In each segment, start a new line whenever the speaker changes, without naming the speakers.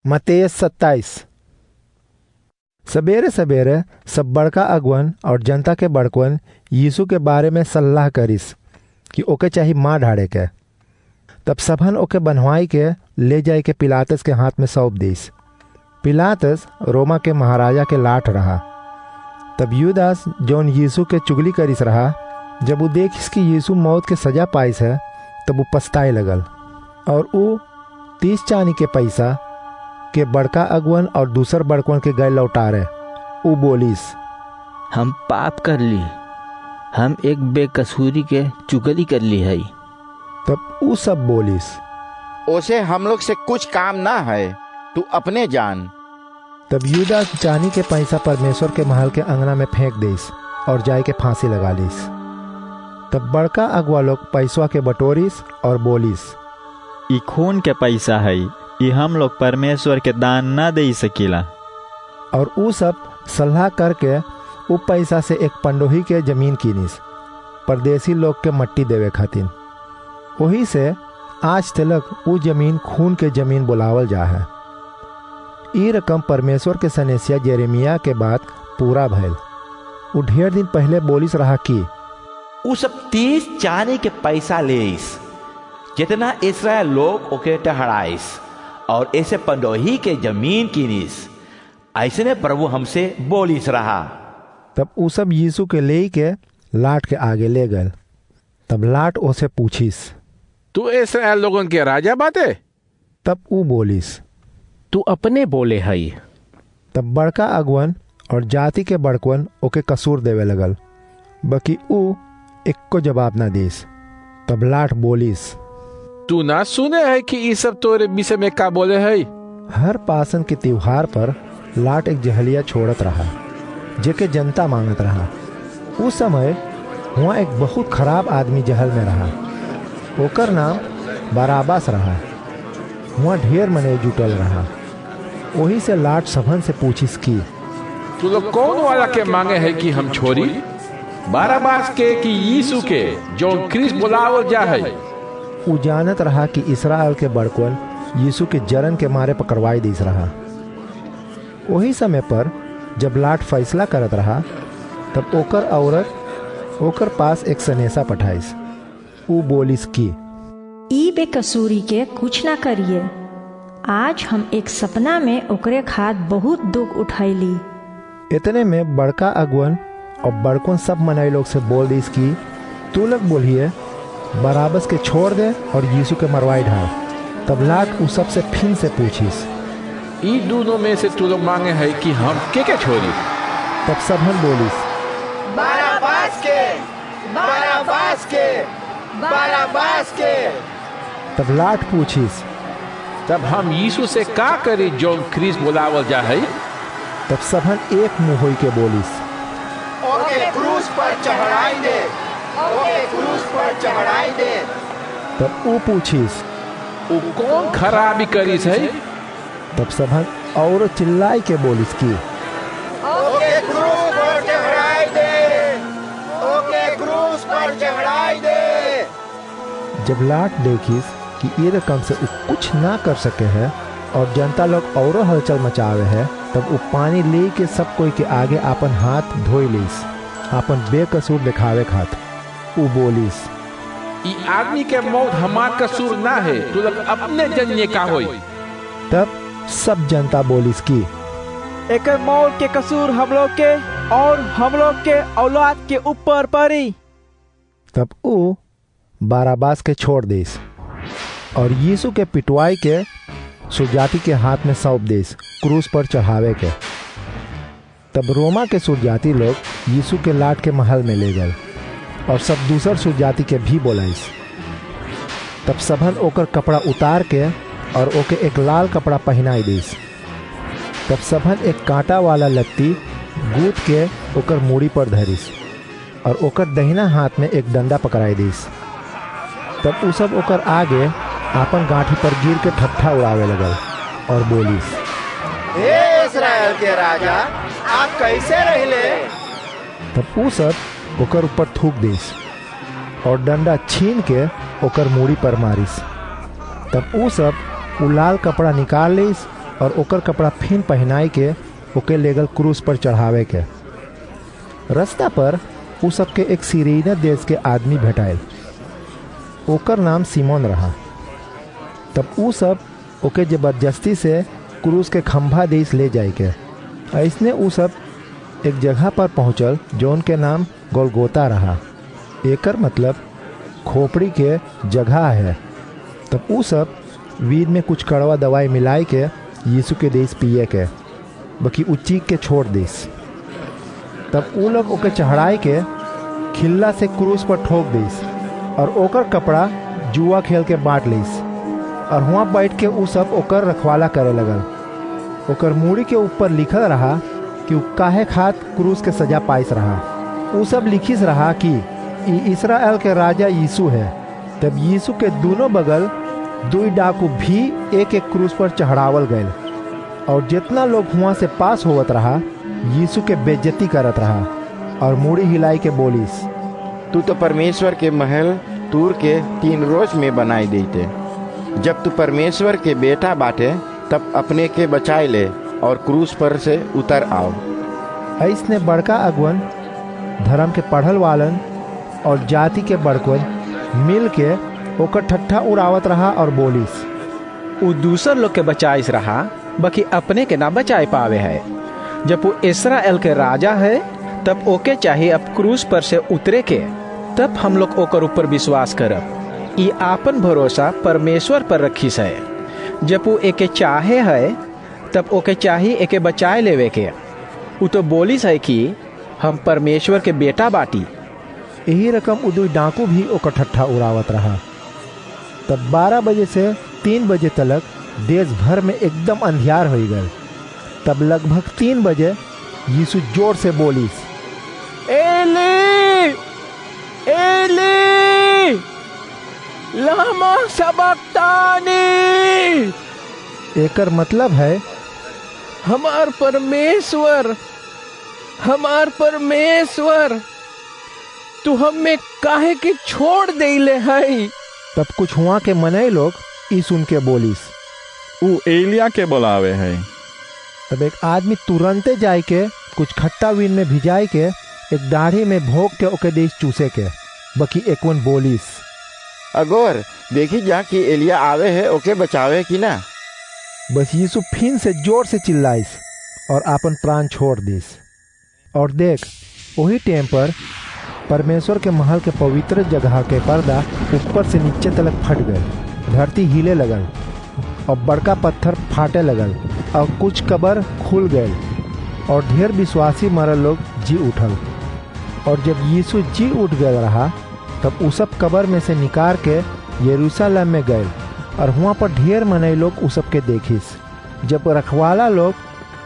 मत्ती 27। सबेरे सबेरे सब बड़का अगुवन और जनता के बड़कवन यीशु के बारे में सलाह करिस कि ओके चाही मार ढाड़े के। तब सबन ओके बनवाई के ले जाए के पिलातस के हाथ में सौंप दिस। पिलातस रोमा के महाराजा के लाट रहा। तब यूदास जौन यीशु के चुगली करिस रहा, जब वो देखिस कि यीशु मौत के सजा पाइस है, तब वो पछताए लगल और वो 30 चानी के पैसा के बड़का अगुवन और दूसर बड़कवन के गए लौटारे। वो बोलिस,
हम पाप कर ली, हम एक बेकसूरी के चुगली कर ली है।
तब वो सब बोलिस,
ओसे हम लोग से कुछ काम ना है, तू अपने जान।
तब यूदा चानी के पैसा परमेश्वर के महल के अंगना में फेंक दिस और जाए के फांसी लगा लिस। तब बड़का अगुआ लोग पैसवा के बटोरिस और बोलिस,
ई खून के पैसा है, ई हम लोग परमेश्वर के दान ना दे सकीला।
और ऊ सब सलाह करके ऊ पैसा से एक पंडोही के जमीन कीनिस, परदेसी लोग के मट्टी देवे खातिर। वही से आज तलक ऊ जमीन खून के जमीन बुलावल जा है। ई रकम परमेश्वर के सनेसिया जेरेमिया के बात पूरा भइल। ऊ ढेर दिन पहले बोलिस रहा कि
ऊ सब 30 चानी के पैसा लेइस, जितना इस्राएल लोग ओके टहराइस, और ऐसे पंडोही के जमीन कीनिस, ऐसने प्रभु हमसे बोलिस रहा।
तब ऊ सब यीशु के ले के लाट के आगे ले गए। तब लाट ओसे पूछिस,
तू इस्राएल लोगन के राजा बाटे?
तब ऊ बोलिस,
तू अपने बोले हई।
तब बड़का अगुवन और जाति के बड़कवन ओके कसूर देवे लगल, बकी ऊ एको जवाब ना दिस। तब लाट बोलिस,
तू ना सुने है कि ये सब तोरे विषय में का बोले है?
हर पासन के त्योहार पर लाट एक जहलिया छोड़त रहा, जेके जनता मांगत रहा। उस समय वहाँ एक बहुत खराब आदमी जहल में रहा, ओकर नाम बराबास रहा। वहाँ ढेर मने जुटल रहा। वही से लाट सबन से पूछिस की,
तू लोग कौन वाला के मांगे है कि हम छोड़ी? बराबास के कि यीशु के, जो क्रिस बुलावल जा है?
ऊ जानत रहा कि इस्राएल के बड़कवन यीशु के जरन के मारे पकड़वाई दिस रहा। वही समय पर जब लाट फैसला करत रहा, तब ओकर औरत ओकर पास एक सनेसा पठाइस। ऊ बोलिस की,
ई बेकसूरी के कुछ ना करिए। आज हम एक सपना में ओकरे खाद बहुत दुख उठैली।
इतने में बड़का अगुवन और बड़कन सब मनई लोग से बोल दिस की, तू लोग बोलिए बराबस के छोड़ दे और यीशु के मरवाई ढाल। तब लाट उस सब से फिर से पूछिस,
ई दोनों में से तू लोग मांगे है कि हम के छोड़ी?
तब सबन बोलिस,
बराबास के, बराबास के, बराबास के।
तब लाट पूछिस,
तब हम यीशु से का करी जो क्रिस बुलावल जा है?
तब सबन एक मुंह होई के बोलिस,
ओके क्रूस पर चढ़ाई दे, ओके क्रूस पर चढ़ाई दे।
तब ऊ पूछिस,
ऊ कौन खराबी करिस है?
तब सबन और चिल्लाई के बोलिस की,
ओके क्रूस पर चढ़ाई दे, ओके क्रूस पर चढ़ाई दे।
जब लाट देखिस कि ये रकम से ऊ कुछ ना कर सके है और जनता लोग औरो हलचल मचावे है, तब ऊ पानी ले के सब कोई के आगे अपन हाथ धोई लिस, अपन बेकसूर दिखावे खात। ऊ बोलिस,
ई आदमी के मौत हमार कसूर ना है, तू लोग अपने जनिए का होई।
तब सब जनता बोलिस की,
एकर मौत के कसूर हम लोग के और हम लोग के औलाद के ऊपर पड़ी।
तब ऊ बराबास के छोड़ दिस और यीशु के पिटवाई के सुरजाती के हाथ में सौंप दिस क्रूस पर चढ़ावे के। तब रोमा के सुरजाती लोग यीशु के लाट के महल में ले गए और सब दूसर सुरजाती के भी बोलाइस। तब सबन ओकर कपड़ा उतार के और ओके एक लाल कपड़ा पहनाई दिस। तब सबन एक कांटा वाला लत्ती गूंथ के ओकर मूड़ी पर धरिस और ओकर दहिना हाथ में एक डंडा पकड़ाई दिस। तब उ सब ओकर आगे आपन गांठी पर गिर के ठट्ठा उड़ावे लगल और बोलिस,
हे इस्राएल के राजा, आप कैसे रहले?
तब उ सब ओकर ऊपर थूक दिस और डंडा छीन के ओकर मूड़ी पर मारिस। तब उ सब उ लाल कपड़ा निकाल लिस और ओकर कपड़ा फिन पहनाई के ओके लेगल क्रूस पर चढ़ावे के। रास्ता पर उ सबके एक सीरीना देश के आदमी भेटाइल, ओकर नाम सिमोन रहा। तब उ सब ओके जबरदस्ती से क्रूस के खंभा देश ले जाए के। ऐसने उ सब एक जगह पर पहुँचल जौन के नाम गोलगोता रहा, एकर मतलब खोपड़ी के जगह है। तब उ सब वीर में कुछ कड़वा दवाई मिलाई के यीशु के देश पिए के, बाकी उ चीख के छोड़ देस। तब उ लोग ओके चढ़ाए के खिल्ला से क्रूस पर ठोक देस और ओकर कपड़ा जुआ खेल के बांट लीस। और हुआ बैठ के उ सब ओकर रखवाला करे लगल। ओकर मूड़ी के ऊपर लिखल रहा कि उ काहे खात क्रूस के सजा पाइस रहा। उ सब लिखिस रहा कि ई इस्राएल के राजा यीशु है। तब यीशु के दोनों बगल 2 डाकू भी एक एक क्रूस पर चढ़ावल गए, और जितना लोग हुआ से पास होवत रहा यीशु के बेइज्जती करत रहा और मूड़ी हिलाई के बोलिस,
तू तो परमेश्वर के महल तूर के 3 रोज में बनाई देते। जब तू परमेश्वर के बेटा बाटे तब अपने के बचाए ले और क्रूस पर से उतर आओ।
ऐसने बड़का अगुवन, धर्म के पढ़ल वालन और जाति के बड़कन मिल के ओकर ठट्ठा उड़ावत रहा और बोलिस,
उ दूसर लोग के बचाइस रहा, बाकी अपने के ना बचाए पावे है। जब वो इस्राएल के राजा है तब ओके चाहिए अब क्रूस पर से उतरे के, तब हम लोग ओकर ऊपर विश्वास करब। ई आपन भरोसा परमेश्वर पर रखीस है। जब वो एके चाहे है तब ओके चाहिए एके बचाए लेवे के। उ तो बोलिस है कि हम परमेश्वर के बेटा बाटी।
यही रकम उदुई डाकू भी ओकर ठट्ठा उड़ावत रहा। तब 12 बजे से 3 बजे तक देश भर में एकदम अंधियार हो गए। तब लगभग 3 बजे यीशु जोर से बोलिस,
एली एली लमा सबक्तानी।
एकर मतलब है,
हमार परमेश्वर तू हमें काहे के छोड़ देले है।
तब कुछ हुआ के मनई लोग ई सुन के बोलिस,
उ एलिया के बुलावे है।
तब एक आदमी तुरंते जाए के कुछ खट्टा वीन में भिजाए के एक दाढ़ी में भोग के ओके देश चूसे के। बाकी एकवन बोलिस,
अगोर देखी जा कि एलिया आवे है ओके बचावे कि ना।
बस यीशु फिर से जोर से चिल्लाइस और अपन प्राण छोड़ दिस। और देख, वही टाइम पर परमेश्वर के महल के पवित्र जगह के पर्दा ऊपर से नीचे तक फट गए, धरती हिले लगल और बड़का पत्थर फाटे लगल और कुछ कबर खुल गए और ढेर विश्वासी मरल लोग जी उठल। और जब यीशु जी उठ गया रहा तब उ सब कबर में से निकाल के यरूशलेम में गए और वहाँ पर ढेर मनई लोग उ सब के देखिस। जब रखवाला लोग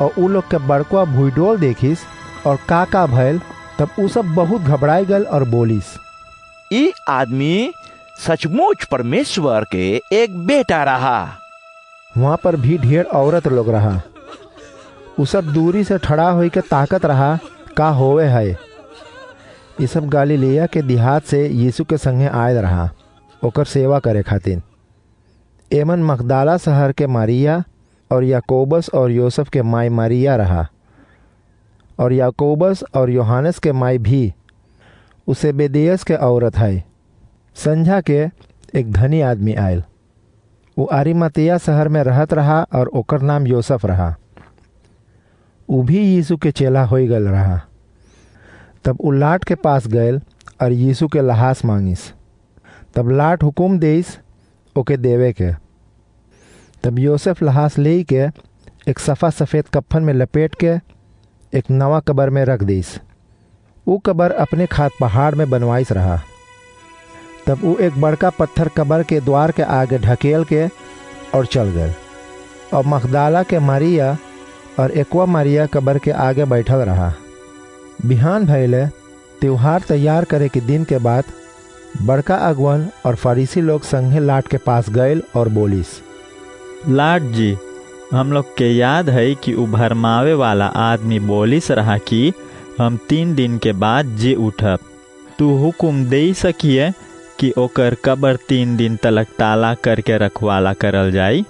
और उ लोग के बड़का भूडोल देखिस और का भैल, तब उ सब बहुत घबराई गल और बोलिस,
ई आदमी सचमुच परमेश्वर के एक बेटा रहा।
वहाँ पर भी ढेर औरत लोग रहा। उ सब दूरी से ठड़ा होई के ताकत रहा का होवे है। ये सब गलीलिया के देहात से यीशु के संगे आयल रहा ओकर सेवा करे खातिर। एमन मगदाला शहर के मारिया और याकोबस और योसेफ के माई मारिया रहा, और याकोबस और योहानस के माई भी उसे बेदेयस के औरत है। संझा के एक धनी आदमी आयल, वो अरिमतिया शहर में रहत रहा और ओकर नाम योसेफ रहा। उ भी यीशु के चेला हो गल रहा। तब उ लाट के पास गयल और यीशु के लहास मांगिस। तब लाट हुकुम देस ओके देवे के। तब योसेफ लहास ले के एक सफ़ा सफ़ेद कफन में लपेट के एक नवा कबर में रख दीस। वो कबर अपने खात पहाड़ में बनवाइस रहा। तब वो एक बड़का पत्थर कबर के द्वार के आगे ढकेल के और चल गए। और मगदाला के मारिया और एकवा मारिया कबर के आगे बैठल रहा। बिहान भइले त्योहार तैयार करे के दिन के बाद बड़का अगवन और फरीसी लोग संगे लाट के पास गए और बोलिस,
लाट जी, हम लोग के याद है कि उ भरमावे वाला आदमी बोलिस रहा कि हम 3 दिन के बाद जी उठब। तू हुकुम दे सकिए कि ओकर कबर 3 दिन तलक ताला करके रखवाला करल जाई।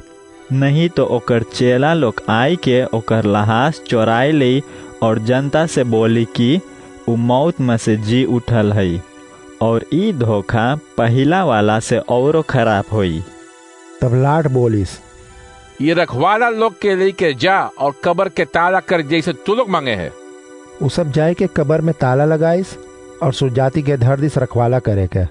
नहीं तो ओकर चेला लोग आई के ओकर लहास चोराई ले और जनता से बोली कि उ मौत में से जी उठल है, और ई धोखा पहिला वाला से औरो खराब होई।
तब लाट बोलिस,
ये रखवाला लोग के लेके जा और कब्र के ताला कर जैसे तू लोग मांगे है।
उ सब जाए के कब्र में ताला लगाइस और सुजाति के धर दिस रखवाला करे के।